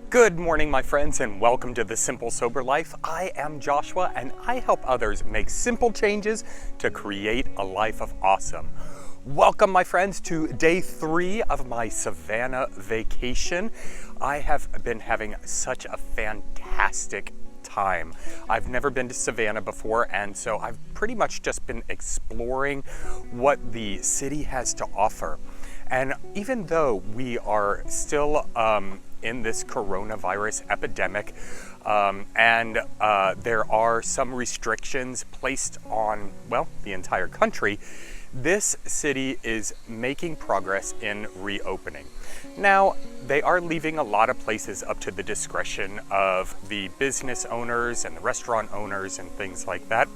Good morning, my friends, and welcome to The Simple Sober Life. I am Joshua, and I help others make simple changes to create a life of awesome. Welcome, my friends, to day 3 of my Savannah vacation. I have been having such a fantastic time. I've never been to Savannah before, and so I've pretty much just been exploring what the city has to offer. And even though we are still in this coronavirus epidemic, and there are some restrictions placed on, well, the entire country, this city is making progress in reopening. Now, they are leaving a lot of places up to the discretion of the business owners and the restaurant owners and things like that.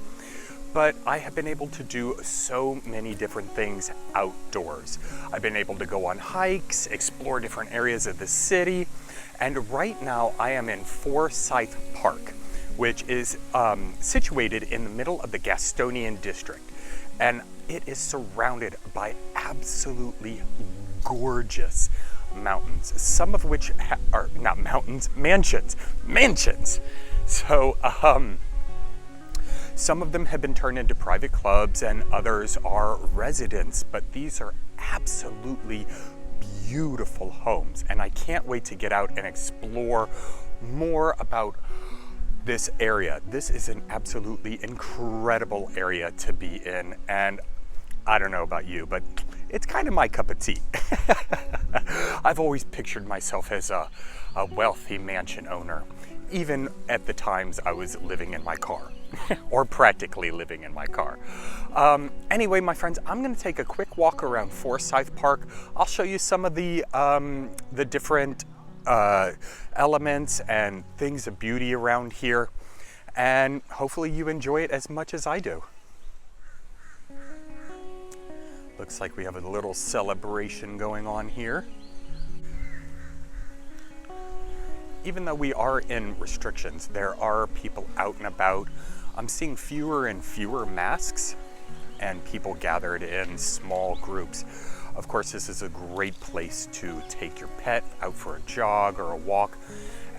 But I have been able to do so many different things outdoors. I've been able to go on hikes, explore different areas of the city, and right now I am in Forsyth Park, which is situated in the middle of the Gastonian district. And it is surrounded by absolutely gorgeous mountains, some of which are not mountains, mansions. So, some of them have been turned into private clubs and others are residents, but these are absolutely beautiful homes. And I can't wait to get out and explore more about this area. This is an absolutely incredible area to be in. And I don't know about you, but it's kind of my cup of tea. I've always pictured myself as a wealthy mansion owner, even at the times I was living in my car. Or practically living in my car. Anyway, my friends, I'm going to take a quick walk around Forsyth Park. I'll show you some of the different elements and things of beauty around here, and hopefully you enjoy it as much as I do. Looks like we have a little celebration going on here. Even though we are in restrictions, there are people out and about. I'm seeing fewer and fewer masks and people gathered in small groups. Of course, this is a great place to take your pet out for a jog or a walk.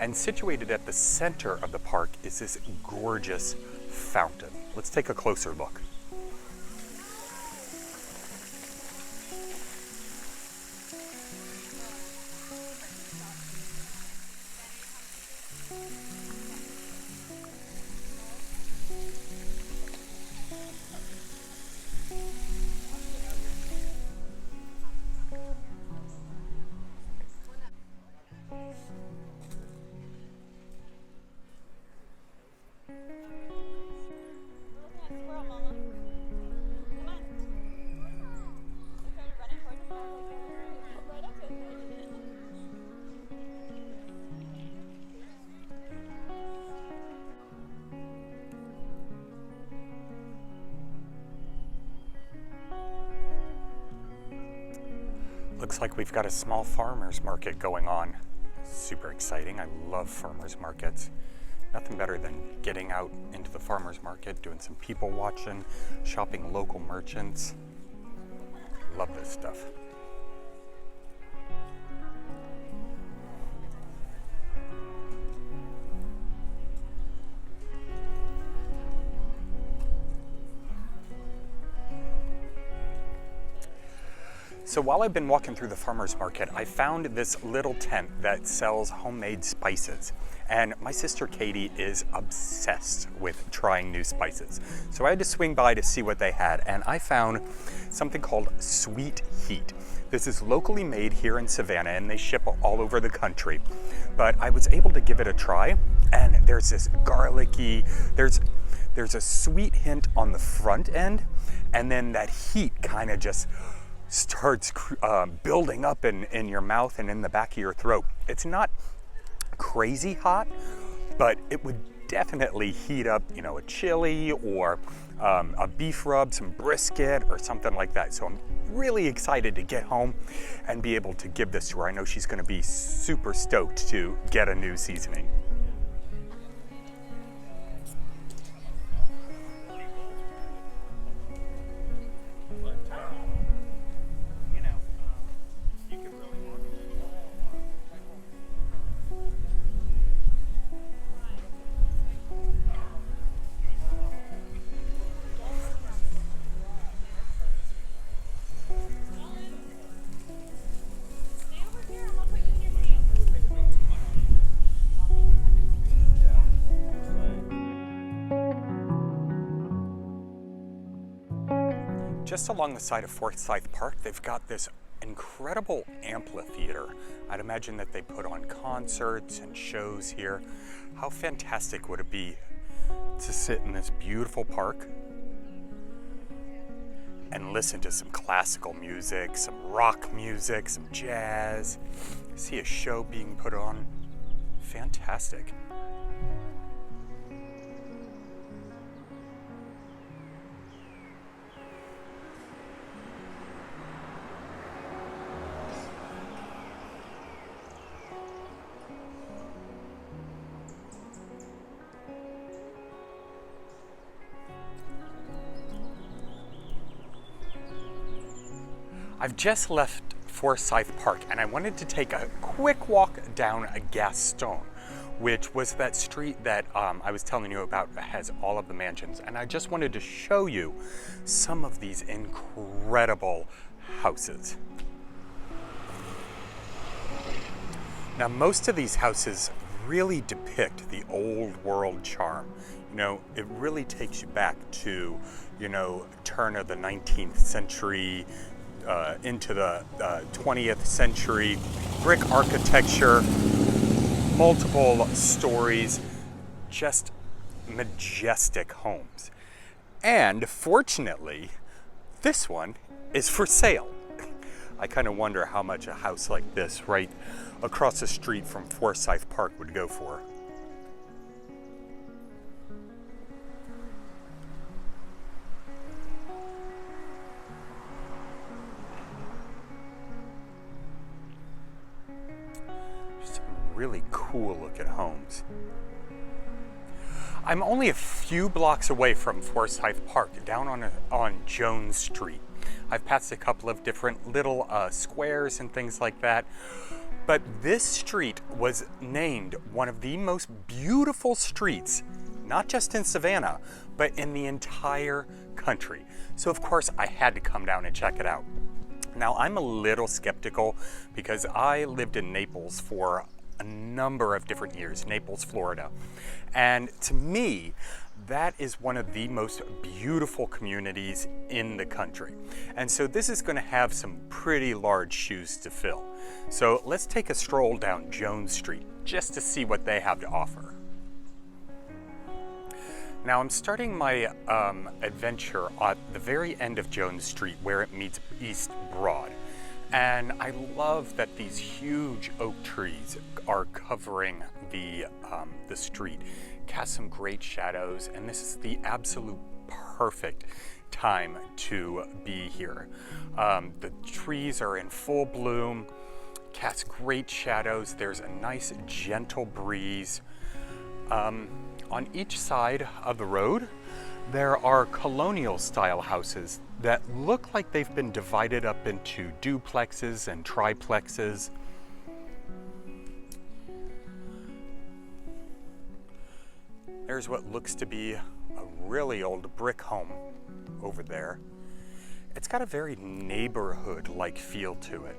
And situated at the center of the park is this gorgeous fountain. Let's take a closer look. Looks like we've got a small farmer's market going on. Super exciting. I love farmer's markets. Nothing better than getting out into the farmer's market, doing some people watching, shopping local merchants. Love this stuff. So while I've been walking through the farmer's market, I found this little tent that sells homemade spices. And my sister Katie is obsessed with trying new spices. So I had to swing by to see what they had, and I found something called Sweet Heat. This is locally made here in Savannah, and they ship all over the country. But I was able to give it a try, and there's this garlicky, there's a sweet hint on the front end, and then that heat kind of just starts building up in your mouth and in the back of your throat. It's not crazy hot, but it would definitely heat up, a chili or a beef rub, some brisket or something like that. So I'm really excited to get home and be able to give this to her. I know she's going to be super stoked to get a new seasoning. just along the side of Forsyth Park, they've got this incredible amphitheater. I'd imagine that they put on concerts and shows here. How fantastic would it be to sit in this beautiful park and listen to some classical music, some rock music, some jazz, see a show being put on. Fantastic. I've just left Forsyth Park and I wanted to take a quick walk down Gaston, which was that street that I was telling you about that has all of the mansions. And I just wanted to show you some of these incredible houses. Now, most of these houses really depict the old world charm. You know, it really takes you back to, turn of the 19th century, into the 20th century, brick architecture, multiple stories, just majestic homes. And fortunately, this one is for sale. I kind of wonder how much a house like this right across the street from Forsyth Park would go for. Really cool looking homes. I'm only a few blocks away from Forsyth Park, down on Jones Street. I've passed a couple of different little squares and things like that, but this street was named one of the most beautiful streets, not just in Savannah, but in the entire country. So of course I had to come down and check it out. Now I'm a little skeptical because I lived in Naples for a number of different years, Naples, Florida. And to me, that is one of the most beautiful communities in the country. And so this is going to have some pretty large shoes to fill. So let's take a stroll down Jones Street just to see what they have to offer. Now I'm starting my adventure at the very end of Jones Street where it meets East Broad. And I love that these huge oak trees are covering the street, cast some great shadows, and this is the absolute perfect time to be here. The trees are in full bloom, cast great shadows. There's a nice gentle breeze. On each side of the road, there are colonial style houses that look like they've been divided up into duplexes and triplexes. There's what looks to be a really old brick home over there. It's got a very neighborhood-like feel to it.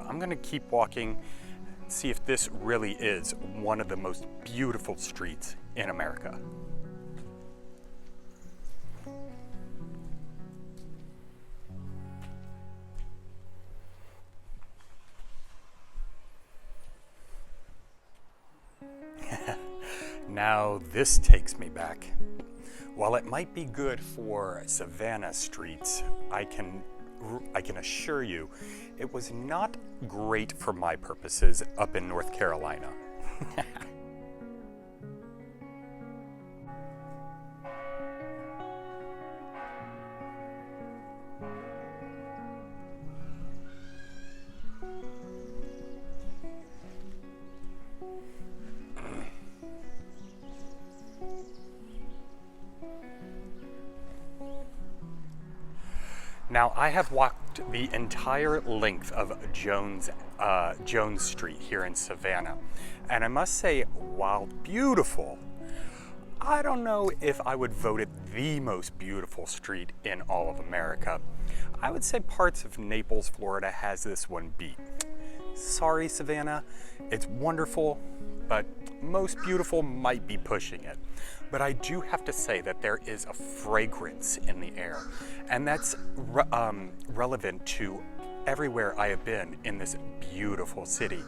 I'm gonna keep walking and see if this really is one of the most beautiful streets in America. Now this takes me back. While it might be good for Savannah streets, I can assure you it was not great for my purposes up in North Carolina. Now, I have walked the entire length of Jones Street here in Savannah, and I must say, while beautiful, I don't know if I would vote it the most beautiful street in all of America. I would say parts of Naples, Florida has this one beat. Sorry, Savannah, it's wonderful, but most beautiful might be pushing it. But I do have to say that there is a fragrance in the air, and that's relevant to everywhere I have been in this beautiful city.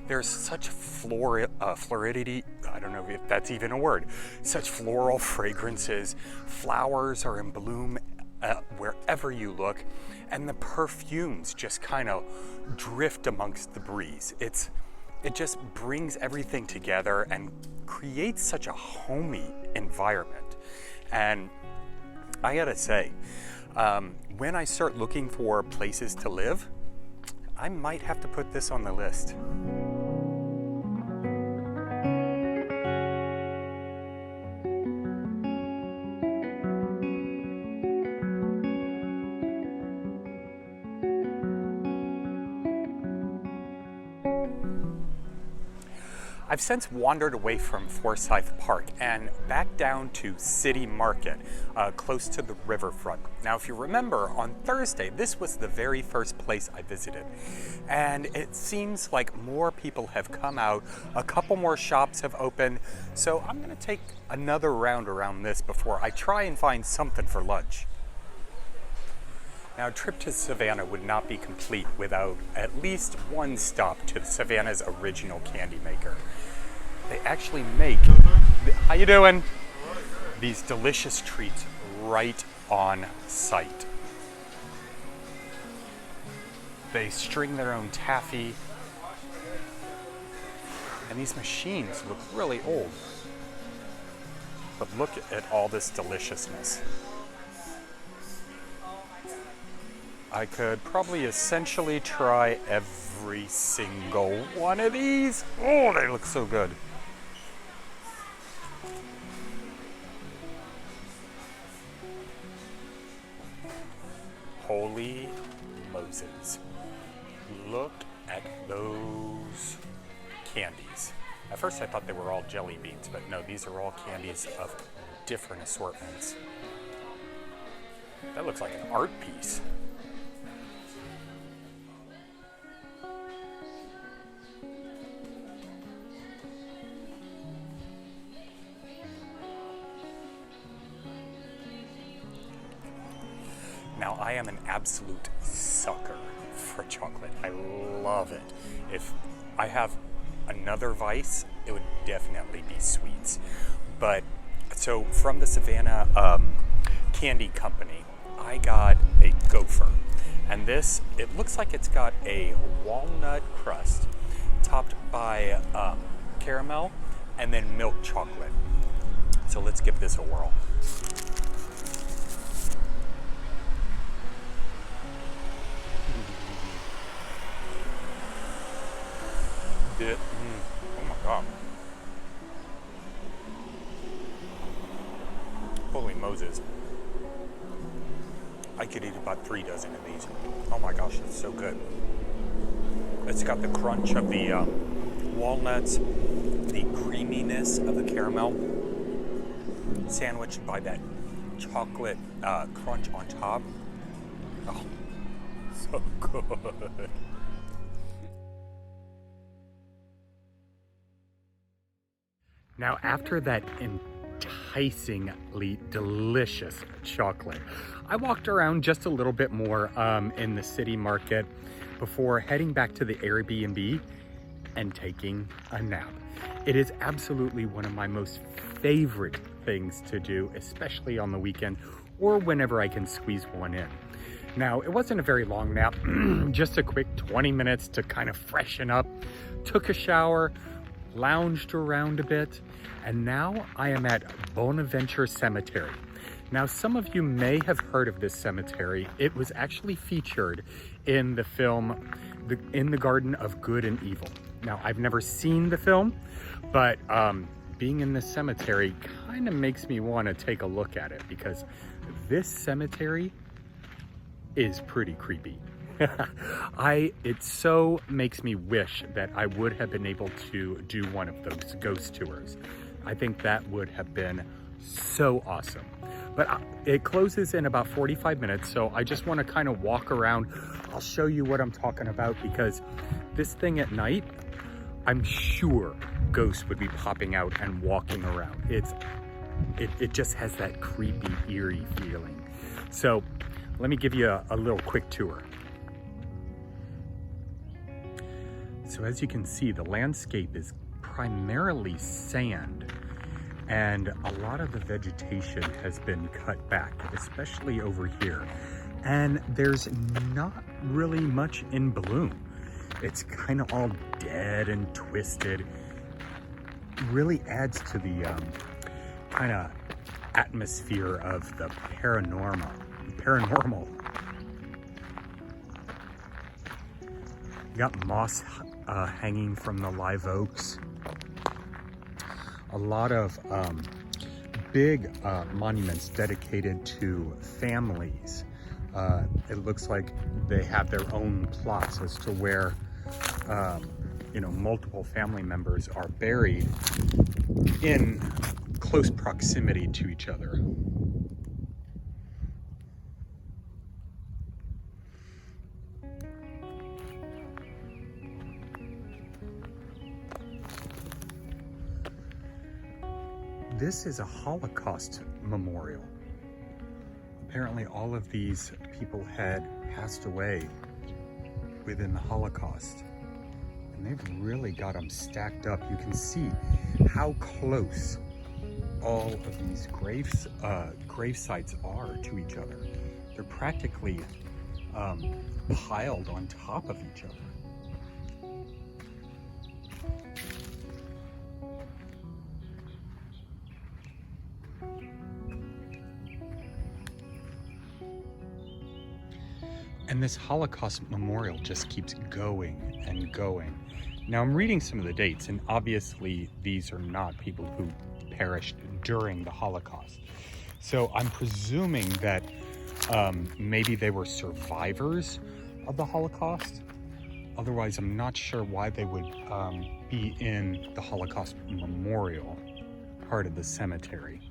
There's such floridity, I don't know if that's even a word, such floral fragrances. Flowers are in bloom wherever you look, and the perfumes just kind of drift amongst the breeze. It just brings everything together and creates such a homey environment. And I gotta say, when I start looking for places to live, I might have to put this on the list. I've since wandered away from Forsyth Park and back down to City Market, close to the riverfront. Now, if you remember, on Thursday, this was the very first place I visited. And it seems like more people have come out, a couple more shops have opened, so I'm gonna take another round around this before I try and find something for lunch. Now, a trip to Savannah would not be complete without at least one stop to Savannah's original candy maker. They actually make, how you doing? These delicious treats right on site. They string their own taffy, and these machines look really old. But look at all this deliciousness. I could probably essentially try every single one of these. Oh, they look so good. Holy Moses. Look at those candies. At first I thought they were all jelly beans, but no, these are all candies of different assortments. That looks like an art piece. Now, I am an absolute sucker for chocolate. I love it. If I have another vice, it would definitely be sweets. But, so from the Savannah Candy Company, I got a gopher. And this, it looks like it's got a walnut crust topped by caramel and then milk chocolate. So let's give this a whirl. Oh my God. Holy Moses. I could eat about 3 dozen of these. Oh my gosh, it's so good. It's got the crunch of the walnuts, the creaminess of the caramel, sandwiched by that chocolate crunch on top. Oh, so good. Now, after that enticingly delicious chocolate, I walked around just a little bit more in the city market before heading back to the Airbnb and taking a nap. It is absolutely one of my most favorite things to do, especially on the weekend or whenever I can squeeze one in. Now, it wasn't a very long nap, just a quick 20 minutes to kind of freshen up, took a shower, lounged around a bit, and now I am at Bonaventure Cemetery. Now, some of you may have heard of this cemetery. It was actually featured in the film In the Garden of Good and Evil. Now, I've never seen the film, but being in this cemetery kind of makes me want to take a look at it, because this cemetery is pretty creepy. It so makes me wish that I would have been able to do one of those ghost tours. I think that would have been so awesome. But it closes in about 45 minutes, so I just want to kind of walk around. I'll show you what I'm talking about, because this thing at night I'm sure ghosts would be popping out and walking around. It just has that creepy, eerie feeling. So let me give you a little quick tour. So as you can see, the landscape is primarily sand, and a lot of the vegetation has been cut back, especially over here. And there's not really much in bloom. It's kind of all dead and twisted. Really adds to the kind of atmosphere of the paranormal. You got moss hanging from the live oaks. A lot of big monuments dedicated to families. It looks like they have their own plots as to where multiple family members are buried in close proximity to each other. This is a Holocaust memorial. Apparently all of these people had passed away within the Holocaust. And they've really got them stacked up. You can see how close all of these grave sites are to each other. They're practically piled on top of each other. And this Holocaust memorial just keeps going and going. Now I'm reading some of the dates, and obviously these are not people who perished during the Holocaust. So I'm presuming that maybe they were survivors of the Holocaust. Otherwise, I'm not sure why they would be in the Holocaust memorial part of the cemetery.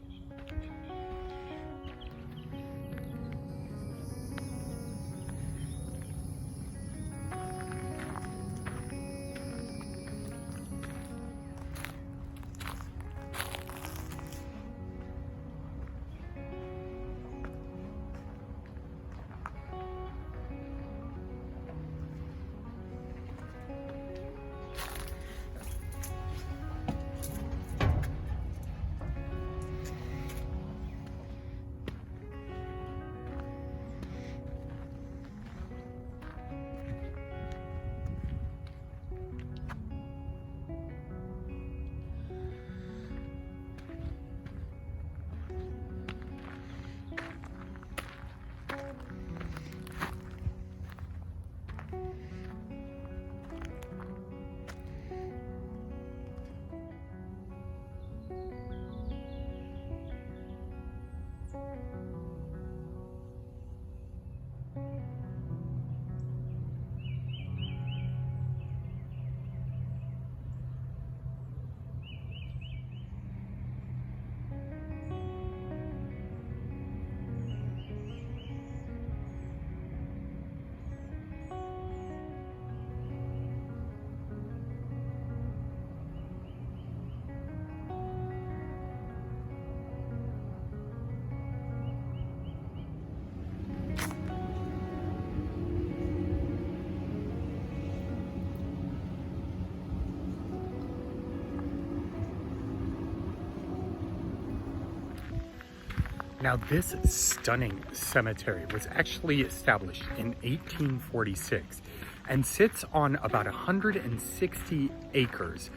Now, this stunning cemetery was actually established in 1846 and sits on about 160 acres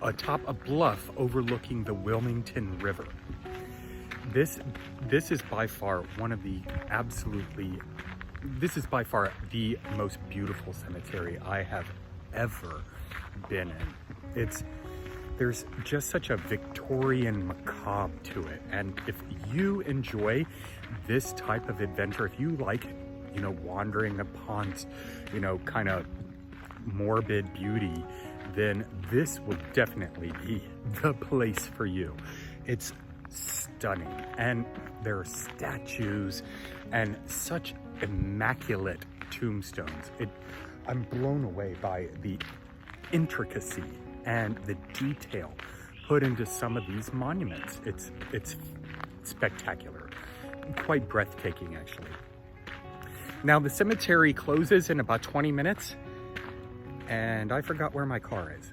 atop a bluff overlooking the Wilmington River. This is by far the most beautiful cemetery I have ever been in. There's just such a Victorian macabre to it. And if you enjoy this type of adventure, if you like, wandering upon, kind of morbid beauty, then this will definitely be the place for you. It's stunning. And there are statues and such immaculate tombstones. I'm blown away by the intricacy and the detail put into some of these monuments. It's spectacular, quite breathtaking actually. Now the cemetery closes in about 20 minutes and I forgot where my car is.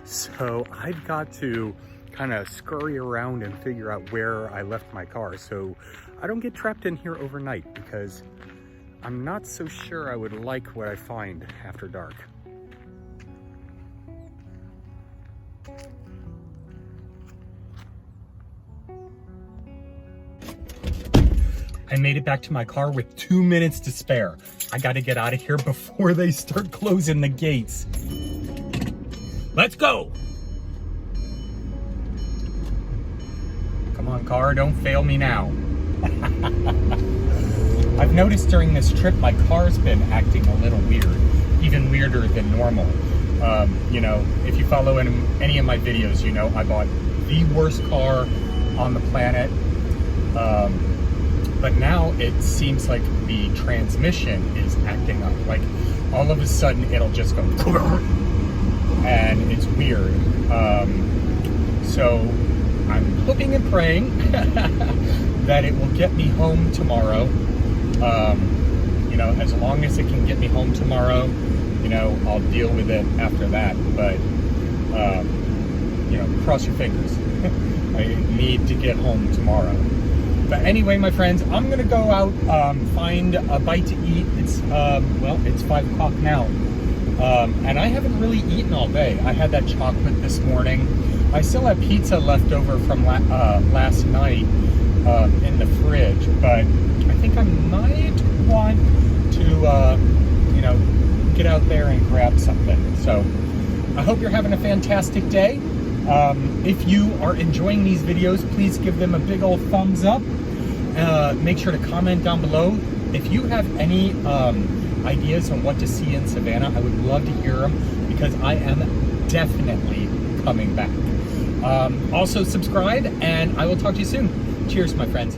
So I've got to kind of scurry around and figure out where I left my car so I don't get trapped in here overnight, because I'm not so sure I would like what I find after dark. I made it back to my car with 2 minutes to spare. I gotta get out of here before they start closing the gates. Let's go! Come on, car, don't fail me now. I've noticed during this trip my car's been acting a little weird, even weirder than normal. You know, if you follow any of my videos, you know I bought the worst car on the planet. But now it seems like the transmission is acting up. Like all of a sudden it'll just go and it's weird. So I'm hoping and praying that it will get me home tomorrow. You know, as long as it can get me home tomorrow, you know, I'll deal with it after that. But, you know, cross your fingers. I need to get home tomorrow. But anyway, my friends, I'm gonna go out, find a bite to eat. It's, well, it's 5 o'clock now. And I haven't really eaten all day. I had that chocolate this morning. I still have pizza left over from last night in the fridge, but I think I might want to, you know, get out there and grab something. So I hope you're having a fantastic day. If you are enjoying these videos, please give them a big old thumbs up. Make sure to comment down below. If you have any ideas on what to see in Savannah, I would love to hear them, because I am definitely coming back. Also subscribe, and I will talk to you soon. Cheers, my friends.